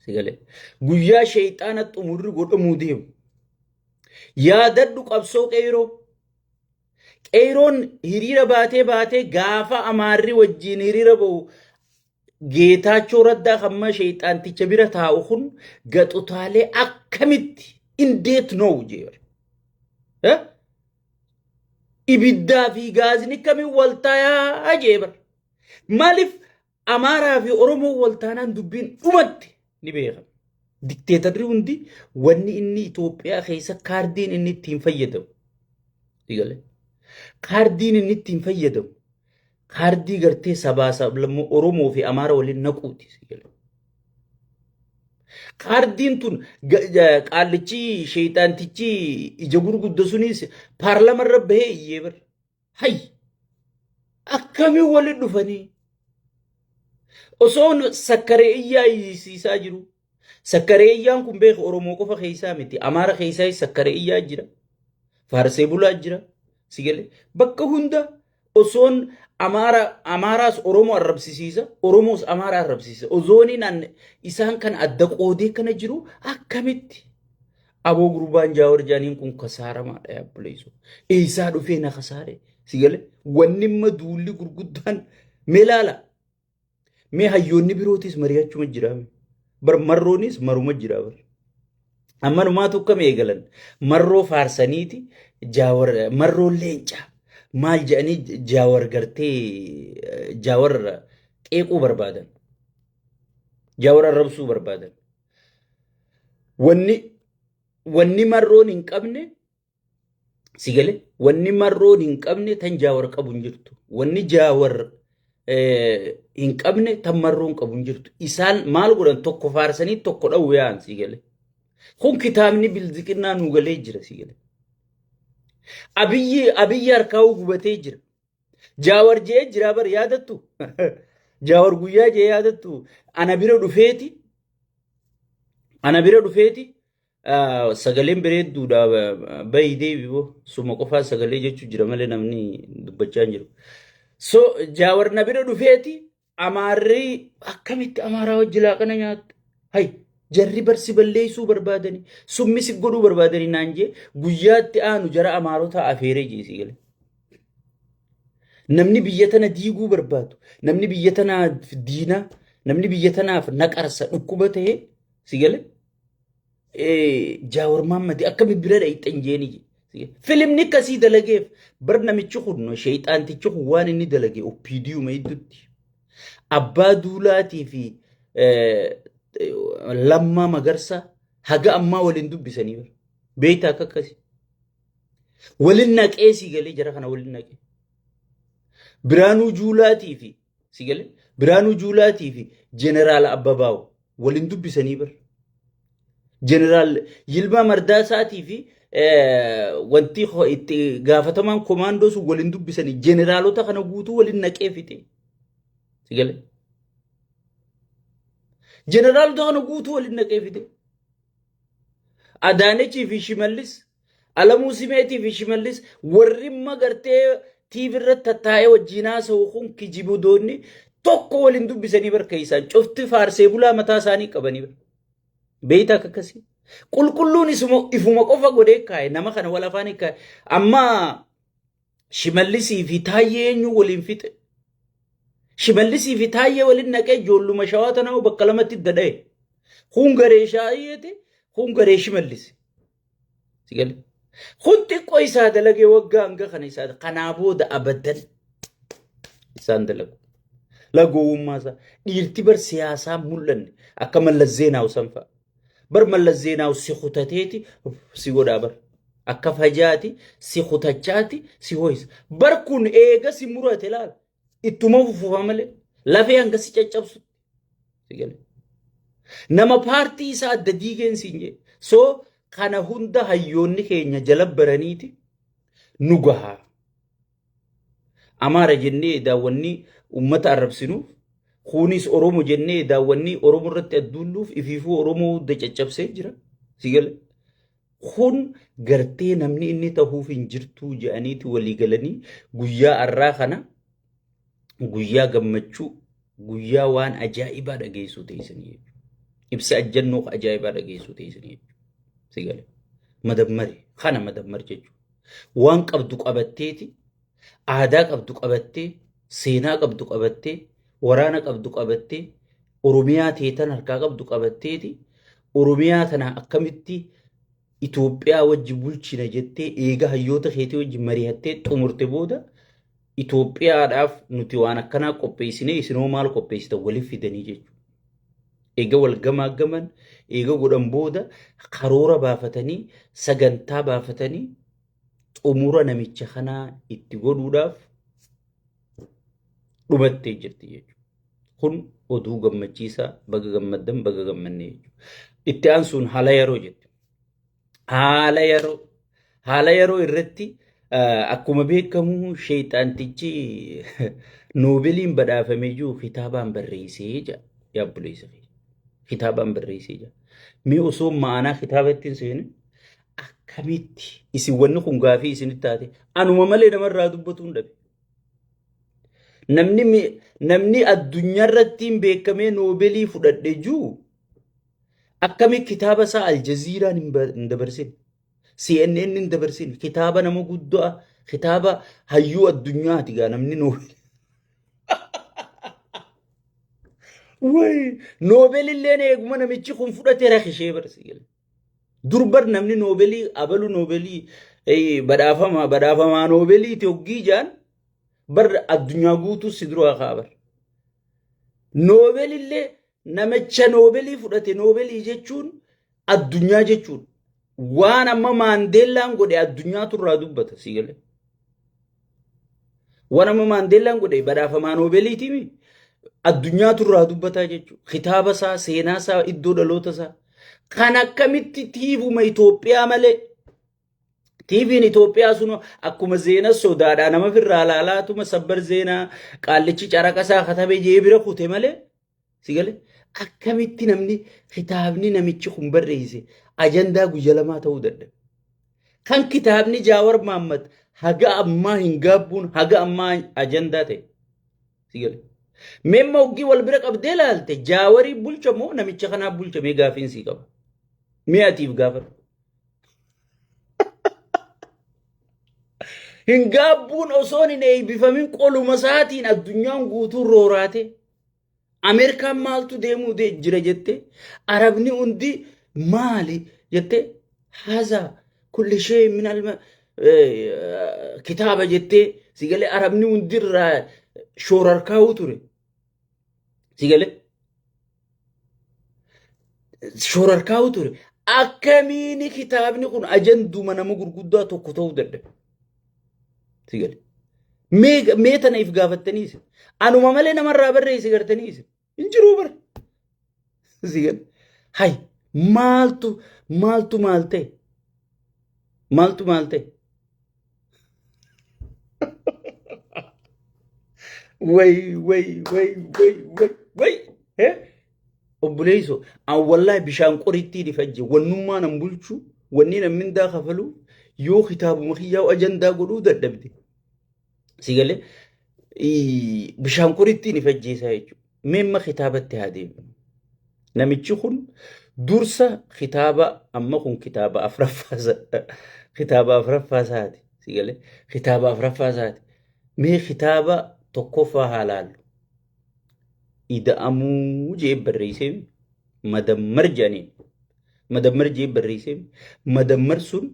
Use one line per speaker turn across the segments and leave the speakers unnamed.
Sigale. Guyyaa shayxaana xumurri godhamuu deemu. Yaadadhu qabsoo qeeroo. Qeeroon hiriira baatee gaafa amaarri wajjin hiriira ba'u geetaachoo raddaa hamma shayxaanticha bira taa'u kun gaxutaalee akkamitti indeet noo'u jeebar. Ibiddaa fi gaazni kamiin waltaayaa jeebar. Maaliif Amaaraa fi Oromoo waltaanaan dubbiin dhumatti ni beekama. Dikteetarri hundi wanni inni Itoophiyaa keessa kaardiin inni ittiin fayyadamu. Digale. Kaardiin inni ittiin fayyadamu. Kaardii gartee sabaa sablammoo Oromoo fi Amaara waliin naquuti. Kaardiin tun qaallichi shayxaantichi ija gurgudda sunis paarlaamarra bahee iyyee bar. Hay! Akkamiin waliin dhufanii? Osoon sakkaree iyyaa isiisaa jiru. Sakkaree iyyaan kun beeku Oromoo qofa keessaa miti. Amaara keessaa sakkaree iyyaa jira. Faarsee bulaa jira. Sigale. Bakka hunda osoon Amaaraas Oromoo arrabsiisa. Oromoos Amaara arrabsiisa. Ozooniin isaan kan adda qoodee kana jiru akkamitti? Aboo gurbaan Jaawar jaaniin kun kasaaramaadha yaabbuleessu. Eessaa dhufee na kasaare? Sigale. Wanni imma duulli gurguddaan meelaala. Mee hayyoonni birootis mari'achuma jiraame. Bar marroonis maruma jira bar. Amma numaatu akkam eegalan. Marroo faarsaniiti Jaawar marroo leencaa. Maal jedhanii Jaawar gartee Jaawar qeequu barbaadan. Jaawar arrabsuu barbaadan. Wanni marroon hin qabne sigale wanni marroon hin qabne tan Jaawar qabu hin jirtu. Wanni Jaawar hin qabne tan marroon qabu hin jirtu. Isaan maal godhan tokko faarsanii tokko dha'u yaa'an sigale. Kun kitaabni bilziqinnaa nu galee jira sigale. Abiyyi harkaa gubatee jira. Jaawar jee jira bar yaadattu. Jaawar guyyaa jee yaadattu. Ana bira dhufeeti. Sagaleen bareedduudha bayi deebi'oo suma qofaa sagalee jechuu jira malee namni dubbachaa jiru. So Jaawar na bira dhufeeti Amaarri akkamitti Amaaraa wajji laaqana nyaatta. Hay jarri barsi balleessuu barbaadanii summis godhuu barbaadanii naan jee guyyaatti aanu jara Amaarota afeeree jeesii gale. Namni biyya tana diiguu barbaadu, namni biyya tanaaf diinaa, namni biyya tanaaf naqarsa dhukkuba ta'ee si gale. Jaawar Mahammadi akka bira dhayxan jeeni. Filimni akkasii dalageef bar namichi kun shayxaantichi kun waan inni dalage OPDU maydutti. Abbaa Duulaatii fi Lammaa Magarsaa haga ammaa waliin dubbisanii bar. Beeytaa akka akkasii. Waliin naqee si galee jara kana waliin naqee. Biraanuu Juulaatii fi si galee Biraanuu Juulaatii fi Jeneraal Abbabaaw waliin dubbisanii bar. Jeneraal Yilmaa Mardaasaatii fi wanti itti gaafatamaan komaandoo sun waliin dubbisanii jeneraalota kana guutuu waliin naqee fite. Sigale. Jeneraalota kana guutuu waliin naqee fite. Adaanechii fi Shimallis, Alamuu Simeetii fi Shimallis warri magartee TV irratti tattaa'ee wajjin haasa'u kun kijibudoonni tokko waliin dubbisanii barka isaan cufti faarsee bulaa mataa isaanii qabanii bar. Beeytaa akkasii. Qulqulluun ifuma qofa godhee kaa'e nama kana wal afaan kaa'e amma Shimallisii fi Taayyee eenyu waliin fixe. Shimallisii fi Taayyee waliin naqee ijoolluma shawaa tanaa bakka lamatti dada'e. Kun garee Shaayyeeti, kun garee Shimallisi. Sigalee. Kun xiqqoo isaa dalagee waggaa hanga kana isaa kanaa booda abadan isaan dalagu. Lagoowummaa isaa dhiirti bar siyaasaa mul'anne akka Mallas Zeenaaw sanfaa. Bar Mallas Zeenaaw si khutateeti si godhaa bar. Akka fajaati si khutachaati si ho'isa. Bar kun eega si murate laal. Ittuma fufufa malee lafee hanga si caccabsu. Sigalee. Nama paartii isaa adda diigeen siin jee. So kana hunda hayyoonni keenya jala baraniiti nu gahaa. Amaara jennee daawwanni ummata arrabsinuuf kunis Oromoo jennee daawwanni Oromoo irratti adduulluuf ifiifuu Oromoo hunda caccabsee jira. Sigale. Kun gartee namni inni ta'uuf hin jirtu jedhaniiti walii galanii guyyaa arraa kana guyyaa gammachuu guyyaa waan ajaa'ibaa dhageessuu teessanii. ibsa ajjannoo ajaa'ibaa dhageessuu teessanii sigale madammari kana madammar jechuudha. Waan qabdu qabatteeti aadaa qabdu qabattee seenaa qabdu qabattee waraana qabdu qabattee oromiyaa teetan harkaa qabdu qabatteeti oromiyaa tana akkamitti Itoophiyaa wajji bulchina jettee eega hayyoota keetii wajji mari'attee xumurte booda Itoophiyaadhaaf nuti waan akkanaa qopheessinee isinoo maal qopheessitan waliif fidanii jechuudha. Eega wal gamaaggaman eega godhan booda karoora baafatanii sagantaa baafatanii xumura namicha kanaa itti godhuudhaaf dhumattee jirti jechuudha. Kun oduu gammachiisaa baga gammaddan baga gammannee jechuudha. Itti aansuun haala yeroo jette. Haala yeroo irratti akkuma beekamu sheexaantichi noobeliin badhaafamee jiru kitaabaan barreessee jira yaabbuleessa kitaabaan barreessee jira. Mee osoo ma'anaa kitaaba ittiin seene akkamitti isin wanni kun gaafii isinitti taate anuma malee namarraa dubbatu hin dhabe. Namni addunyaa irratti beekamee noobelii fudhadhe jiru akkamitti kitaaba isaa Aljaziiraan hin dabarsine CNN hin dabarsine kitaaba nama guddaa kitaaba hayyuu addunyaati gaa namni noobelii. Way noobelillee eeguma namichi kun fudhatee rakkishee barsiise. Durbar namni noobelii abalu noobelii badhaafamaa noobelii Itoophii jaan bar addunyaa guutuu si duraa kaabar. Noobelillee namicha noobelii fudhate noobelii jechuun addunyaa jechuun waan amma Maandeellaan godhe addunyaa turraa dubbata si galee. Waan amma Maandeellaan godhe badhaafamaa noobeliitiimi addunyaa turraa dubbataa jechuudha. Kitaaba isaa seenaa isaa iddoo dhaloota isaa kan akkamitti tiivuma Itoophiyaa malee tiiviin Itoophiyaa sun akkuma zeena sodaadhaa nama firraa laalaatuma sabbar zeenaa qaallichi caraqasaa katabee jeebira kute malee si galee. Akkamitti namni kitaabni namichi kun barreesse ajandaa guyyaa lamaa ta'uu dadhabe. Kan kitaabni Jaawar Mahammad haga ammaa hin gaabbuun haga ammaa ajandaa ta'e. Sigale. Memma oggii wal bira qabdee laalte Jaawarii bulcha moo namicha kanaa bulcha mee gaafiin sii qaba. Mi'aatiif gaafadhu. Hin gaabbuun osoon hin eebbifamin qoluma isaatiin addunyaan guutuun rooraate. Ameerikaan maaltu deemuu jira jette Arabni hundi maali jette haza kulli shay min alma kitaaba jette sigale Arabni hundi irraa shoorarkaa'u ture sigale shoorarkaa'u ture akkamiini kitaabni kun ajanduma nama gurguddaa tokko ta'uu dadhabe sigale mee tana if gaafattaniis anuma malee namarraa barreesse gartaniis injiru bar sigan hay maltu malte way obbuleeyso an wallahi bishaan qoritti difajje wannummaa nan bulchu wanni nan mindaa kafalu yoo kitaabuma kiyyaa ajandaa godhuu dadhabde sigale bishaan qoritti difajjeesaa jechuudha. Memma kitaabatti haa deemu. Namichi kun dursa kitaaba amma kun kitaaba afraffaasaati. Sigale kitaaba afraffaasaati. Mee kitaaba tokkoffaa haa laallu. Ida'amuu jee barreessee madammar jedhaniin. Madammar jee barreessee madammar sun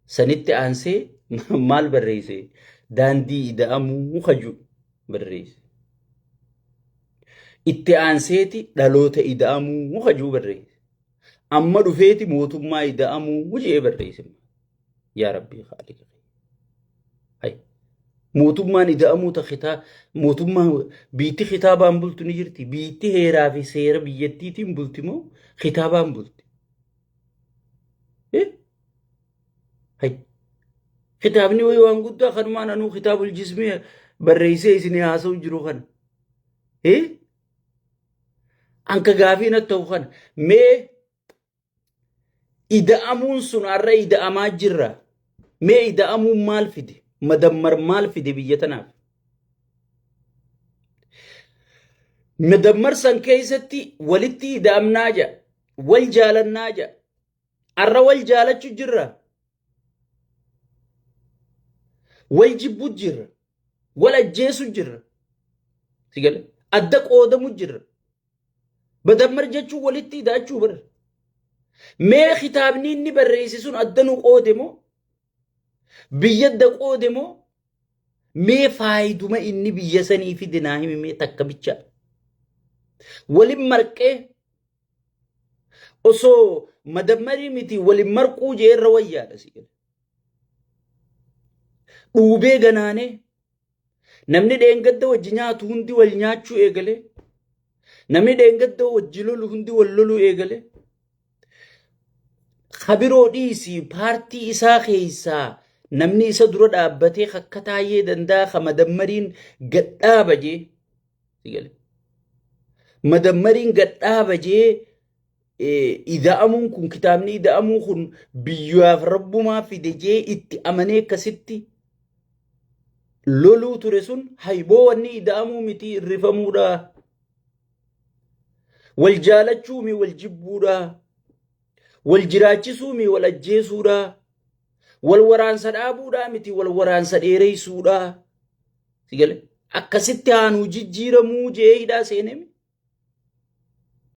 sanitti aansee maal barreessee daandii ida'amuu kaju barreesse. Itti aanseeti dhaloota ida'amuu kajuu barreesse. Amma dhufeeti mootummaa ida'amuu jee barreesse. Yaa Rabbii Khaaliqa. Hay mootummaan ida'amuu ta mootummaa biitti kitaabaan bultu ni jirti. Biitti heeraa fi seera biyyattiitiin bulti moo kitaabaan bulti? Hay kitaabni waan guddaa kanumaan anuu kitaabul jismii barreessee isin haasa'u jiru kana. Anka gaafii na ta'u kana mee ida'amuun sun har'a ida'amaa jirra. Mee ida'amuun maal fide? Madammar maal fide biyya tanaaf? مدمر سن كيستي ولتي دام ناجا والجال الناجا الرا والجالة جرة والجب جرة ولا جيس جرة تقول أدك أودم جرة بدمر جتشو ولتي داتشو بر ما خطابني إني برئيسون أدنو أودمو بيدك أودمو ما فايدو ما إني بيسني في دناهي ما تكبتشا ولم مركه أصو مدمري متي ولم مركو جير رويا رسيل وبي غنانه نمني دينغد وجنياتو هندي والنياتشو إيغلي نمني دينغد وجلول هندي واللولو إيغلي خبرو ديسي بارتي إسا خيسا نمني إسا درود أبتي خكتايي دندا خمدمرين قد آبجي مدمرين قد آبجي إذا أمون كن كتابني إذا أمون كن بيواف ربو ما في دجي إتي أمني كستي لولو ترسون هايبو واني إذا أمون متي الرفمورا والجالتشومي والجبورا والجراجسومي والأجيسورا والوران سدابورا متي والوران سديريسورا سيقال أكستي آنو جيجيرمو جيدا سينمي